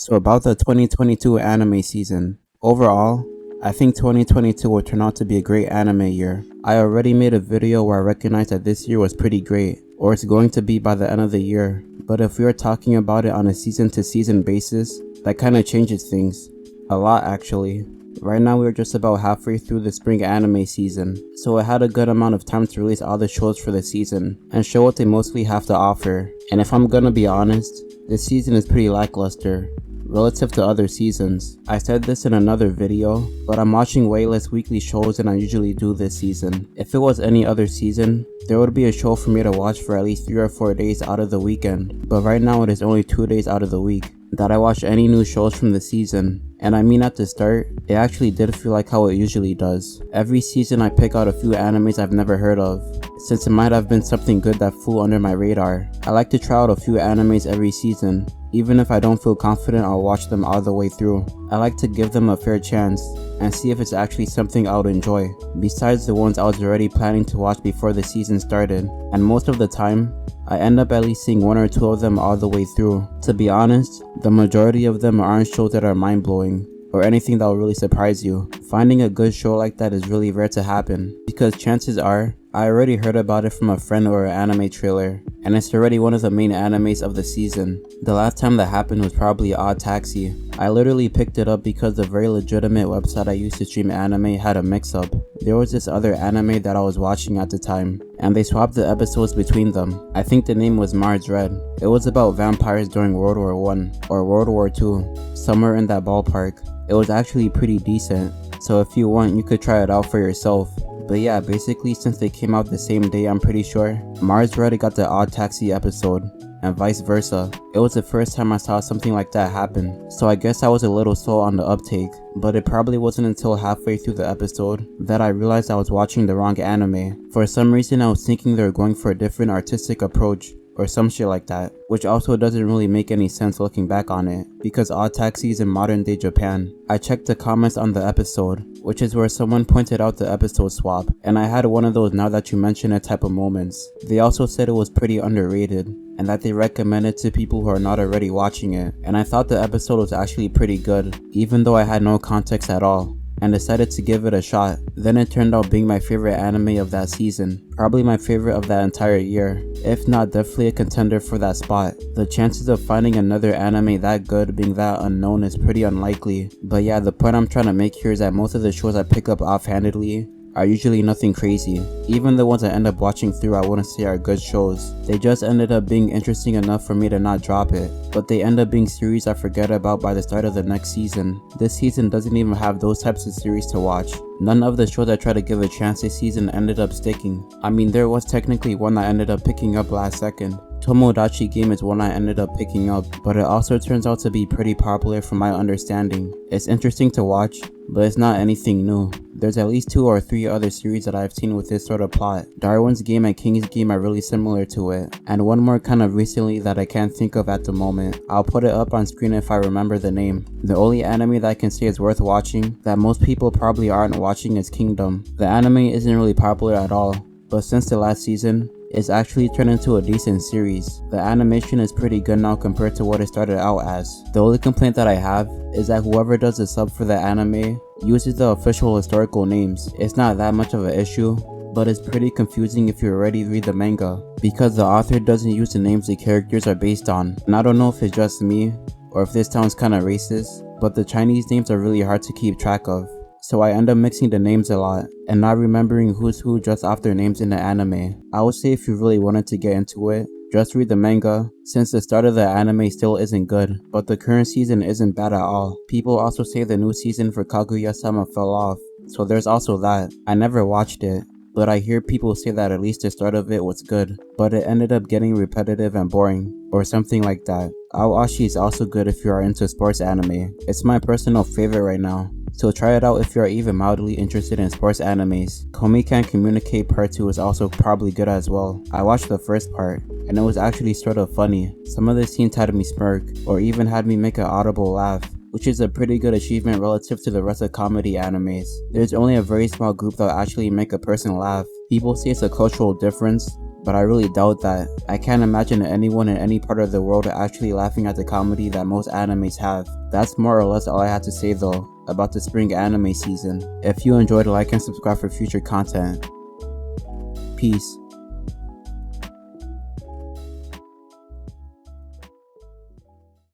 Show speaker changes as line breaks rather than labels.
So about the 2022 anime season. Overall, I think 2022 will turn out to be a great anime year. I already made a video where I recognized that this year was pretty great, or it's going to be by the end of the year. But if we are talking about it on a season to season basis, that kinda changes things. A lot actually. Right now we're just about halfway through the spring anime season, so I had a good amount of time to release all the shows for the season, and show what they mostly have to offer. And if I'm gonna be honest, this season is pretty lackluster relative to other seasons. I said this in another video, but I'm watching way less weekly shows than I usually do this season. If it was any other season, there would be a show for me to watch for at least 3 or 4 days out of the weekend, but right now it is only 2 days out of the week that I watch any new shows from the season. And I mean, at the start, it actually did feel like how it usually does. Every season I pick out a few animes I've never heard of, since it might have been something good that flew under my radar. I like to try out a few animes every season. Even if I don't feel confident I'll watch them all the way through. I like to give them a fair chance and see if it's actually something I would enjoy, besides the ones I was already planning to watch before the season started. And most of the time, I end up at least seeing 1 or 2 of them all the way through. To be honest, the majority of them aren't shows that are mind-blowing or anything that will really surprise you. Finding a good show like that is really rare to happen, because chances are, I already heard about it from a friend or an anime trailer, and it's already one of the main animes of the season. The last time that happened was probably Odd Taxi. I literally picked it up because the very legitimate website I used to stream anime had a mix-up. There was this other anime that I was watching at the time, and they swapped the episodes between them. I think the name was Mars Red. It was about vampires during World War I or World War II, somewhere in that ballpark. It was actually pretty decent, so if you want, you could try it out for yourself. But yeah, basically since they came out the same day, I'm pretty sure, Mars Red got the Odd Taxi episode, and vice versa. It was the first time I saw something like that happen, so I guess I was a little slow on the uptake, but it probably wasn't until halfway through the episode that I realized I was watching the wrong anime. For some reason I was thinking they were going for a different artistic approach, or some shit like that, which also doesn't really make any sense looking back on it, because Odd Taxi is in modern day Japan. I checked the comments on the episode, which is where someone pointed out the episode swap, and I had one of those now that you mention it type of moments. They also said it was pretty underrated, and that they recommend it to people who are not already watching it, and I thought the episode was actually pretty good, even though I had no context at all, and decided to give it a shot. Then it turned out being my favorite anime of that season, probably my favorite of that entire year, if not definitely a contender for that spot. The chances of finding another anime that good being that unknown is pretty unlikely, but yeah, the point I'm trying to make here is that most of the shows I pick up offhandedly are usually nothing crazy. Even the ones I end up watching through I wouldn't say are good shows. They just ended up being interesting enough for me to not drop it, but they end up being series I forget about by the start of the next season. This season doesn't even have those types of series to watch. None of the shows I tried to give a chance this season ended up sticking. I mean, there was technically one I ended up picking up last second. Tomodachi Game is one I ended up picking up, but it also turns out to be pretty popular from my understanding. It's interesting to watch, but it's not anything new. There's at least 2 or 3 other series that I've seen with this sort of plot. Darwin's Game and King's Game are really similar to it, and one more kind of recently that I can't think of at the moment. I'll put it up on screen if I remember the name. The only anime that I can say is worth watching, that most people probably aren't watching, is Kingdom. The anime isn't really popular at all, but since the last season, it's actually turned into a decent series. The animation is pretty good now compared to what it started out as. The only complaint that I have is that whoever does the sub for the anime uses the official historical names. It's not that much of an issue, but it's pretty confusing if you already read the manga, because the author doesn't use the names the characters are based on. And I don't know if it's just me, or if this sounds kinda racist, but the Chinese names are really hard to keep track of. So I end up mixing the names a lot, and not remembering who's who just off their names in the anime. I would say if you really wanted to get into it, just read the manga, since the start of the anime still isn't good, but the current season isn't bad at all. People also say the new season for Kaguya-sama fell off, so there's also that. I never watched it, but I hear people say that at least the start of it was good, but it ended up getting repetitive and boring, or something like that. Aoashi is also good if you are into sports anime. It's my personal favorite right now, so try it out if you are even mildly interested in sports animes. Komi Can Communicate Part 2 is also probably good as well. I watched the first part, and it was actually sort of funny. Some of the scenes had me smirk, or even had me make an audible laugh, which is a pretty good achievement relative to the rest of comedy animes. There's only a very small group that will actually make a person laugh. People say it's a cultural difference, but I really doubt that. I can't imagine anyone in any part of the world actually laughing at the comedy that most animes have. That's more or less all I had to say though about the spring anime season. If you enjoyed, like and subscribe for future content. Peace.